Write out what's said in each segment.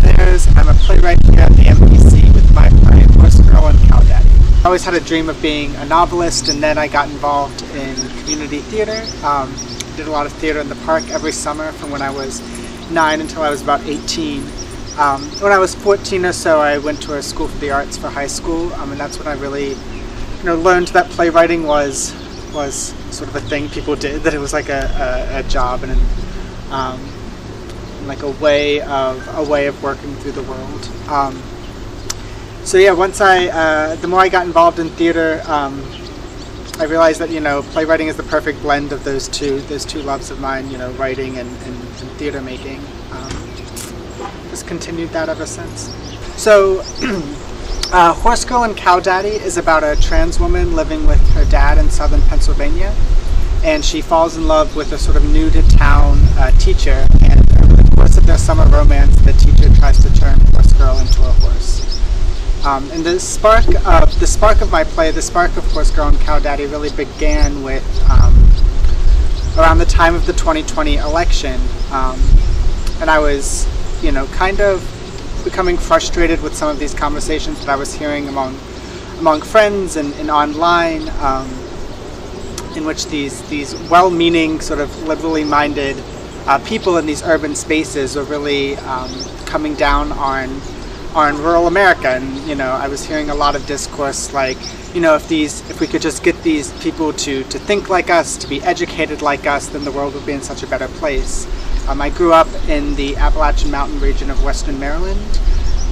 I'm a playwright here at the NPC with my play Horse Girl and Cow Daddy. I always had a dream of being a novelist, and then I got involved in community theater. Did a lot of theater in the park every summer from when I was 9 until I was about 18. When I was 14 or so, I went to a school for the arts for high school, and that's when I really learned that playwriting was sort of a thing people did, that it was like a job and like a way of working through the world. So yeah, the more I got involved in theater, I realized that playwriting is the perfect blend of those two loves of mine, writing and theater making. Just continued that ever since. So Horse Girl and Cow Daddy is about a trans woman living with her dad in southern Pennsylvania, and she falls in love with a sort of new to town teacher, and over the course of their summer romance, the teacher tries to turn Horse Girl into a horse. And the spark of my play, the spark of Horse Girl and Cow Daddy, really began with around the time of the 2020 election, and I was kind of becoming frustrated with some of these conversations that I was hearing among friends and online, in which these well-meaning, sort of liberally minded people in these urban spaces were really coming down on rural America. And I was hearing a lot of discourse like, if we could just get these people to think like us, to be educated like us, then the world would be in such a better place. I grew up in the Appalachian Mountain region of Western Maryland,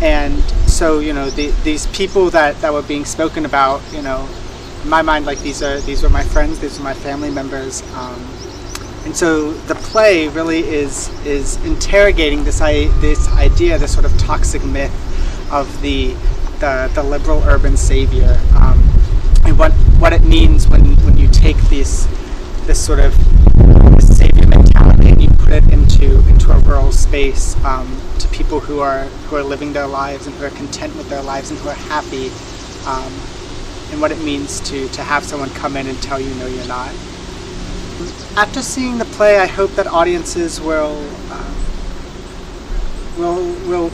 and so these people that were being spoken about, in my mind, like these were my friends, these were my family members, and so the play really is interrogating this idea, this sort of toxic myth of the liberal urban savior, and what it means when you take this sort of savior mentality and you put it into a rural space, to people who are living their lives and who are content with their lives and who are happy, and what it means to have someone come in and tell you no, you're not. After seeing the play, I hope that audiences will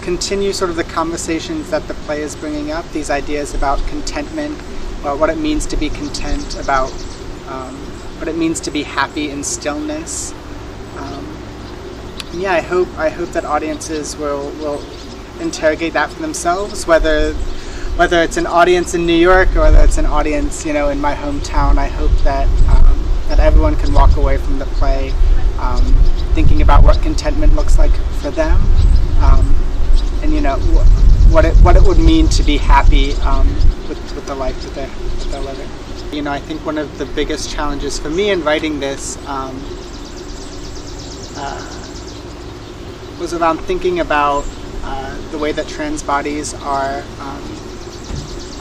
continue sort of the conversations that the play is bringing up, these ideas about contentment, what it means to be content, about what it means to be happy in stillness. Yeah, I hope that audiences will interrogate that for themselves, whether it's an audience in New York or whether it's an audience in my hometown. I hope that everyone can walk away from the play thinking about what contentment looks like for them, and what it would mean to be happy with the life that they're living. I think one of the biggest challenges for me in writing this was around thinking about the way that trans bodies are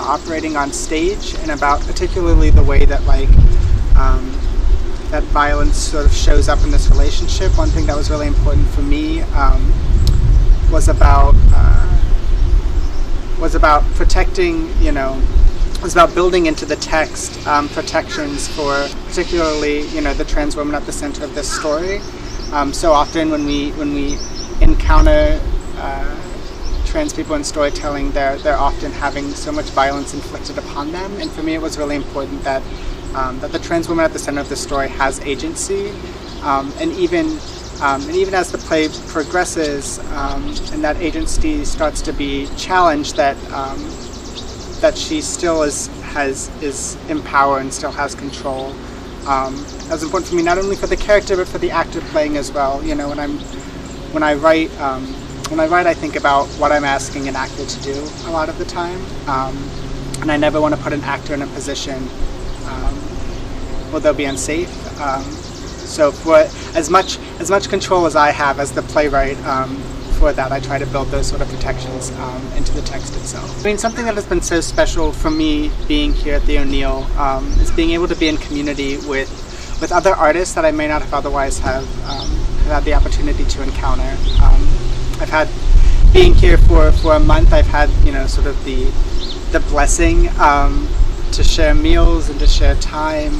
operating on stage, and about particularly the way that that violence sort of shows up in this relationship. One thing that was really important for me was about protecting, was about building into the text protections for particularly the trans woman at the center of this story. So often when we encounter trans people in storytelling, they're often having so much violence inflicted upon them, and for me it was really important that the trans woman at the center of the story has agency, and even as the play progresses, and that agency starts to be challenged, that she still is in power and still has control. That was important for me, not only for the character but for the actor playing as well. When I write, I think about what I'm asking an actor to do a lot of the time, and I never want to put an actor in a position where they'll be unsafe. So for as much control as I have as the playwright, for that I try to build those sort of protections into the text itself. Something that has been so special for me being here at the O'Neill is being able to be in community with other artists that I may not have otherwise have had the opportunity to encounter. I've had, being here for a month, I've had sort of the blessing to share meals and to share time,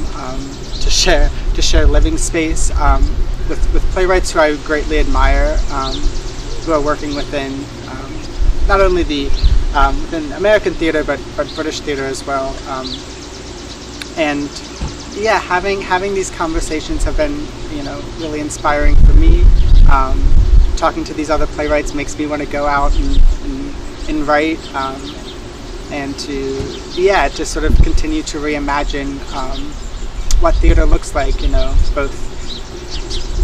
to share living space with playwrights who I greatly admire, who are working within not only the within American theater, but British theater as well. And yeah, having these conversations have been, you know, really inspiring for me. Talking to these other playwrights makes me want to go out and write, and to sort of continue to reimagine what theater looks like, you know, both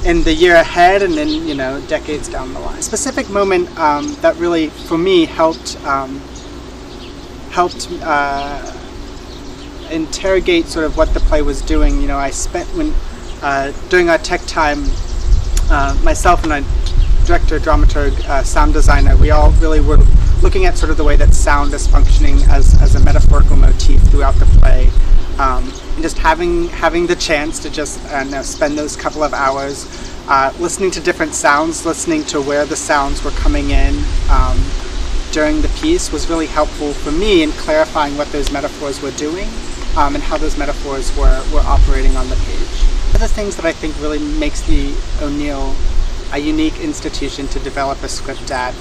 in the year ahead and then, you know, decades down the line. A specific moment that really, for me, helped interrogate sort of what the play was doing. You know, I spent during our tech time, myself and our director, dramaturg, sound designer, we all really were looking at sort of the way that sound is functioning as a metaphorical motif throughout the play, and just having the chance to just spend those couple of hours listening to different sounds, listening to where the sounds were coming in during the piece was really helpful for me in clarifying what those metaphors were doing, and how those metaphors were operating on the page. One of the things that I think really makes the O'Neill a unique institution to develop a script at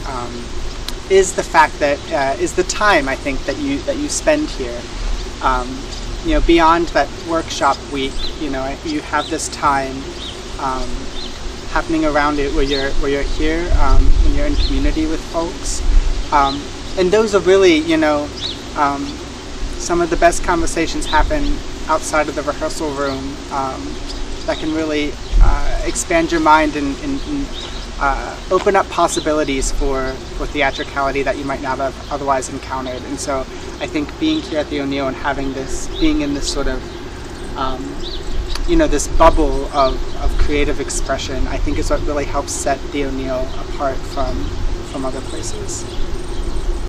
is the fact that is the time, I think, that you spend here. You know, beyond that workshop week, you know, you have this time happening around it where you're here, when you're in community with folks, and those are really, you know, some of the best conversations happen outside of the rehearsal room, that can really expand your mind and open up possibilities for theatricality that you might not have otherwise encountered. And so I think being here at the O'Neill and being in this sort of, you know, this bubble of creative expression, I think is what really helps set the O'Neill apart from other places.